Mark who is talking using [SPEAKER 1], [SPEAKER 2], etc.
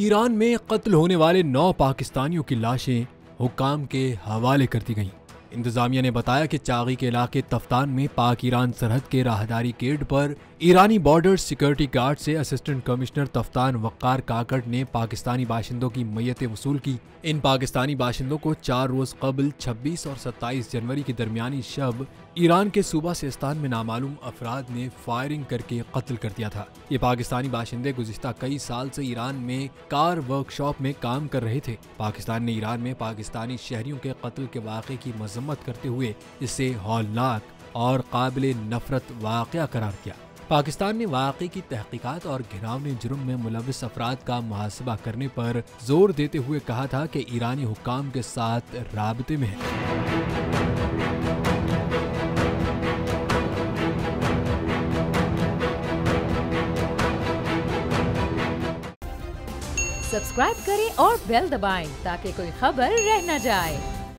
[SPEAKER 1] Iran में कत्ल होने वाले 9 पाकिस्तानियों की लाशें हुक्काम के हवाले कर दी गईं। इंतजामिया ने बताया कि चागी के इलाके तफ्तान में पाक ईरान सरहद के राहदारी गेट पर ईरानी बॉर्डर सिक्योरिटी गार्ड से असिस्टेंट कमिश्नर तफ्तान वक्कार काकड़ ने पाकिस्तानी बाशिंदों की मैयतें वसूल की। इन पाकिस्तानी बाशिंदों को 4 रोज कबल 26 और 27 जनवरी के दरमियानी शब ईरान के सूबा सिस्तान में नामालूम अफराद ने फायरिंग करके कत्ल कर दिया था। ये पाकिस्तानी बाशिंदे गुज़िश्ता कई साल से ईरान में कार वर्कशॉप में काम कर रहे थे। पाकिस्तान ने ईरान में पाकिस्तानी शहरियों के कत्ल के वाक़े की मजम्मत करते हुए इसे हौलनाक और काबिल नफरत वाक़या करार किया। पाकिस्तान ने वाक़े की तहकीकात और घिनौने जुर्म में मुलविस अफराद का मुहासबा करने पर जोर देते हुए कहा था कि ईरानी हुक्काम के साथ राबते में है।
[SPEAKER 2] सब्सक्राइब करें और बेल दबाएं ताकि कोई खबर रह न जाए।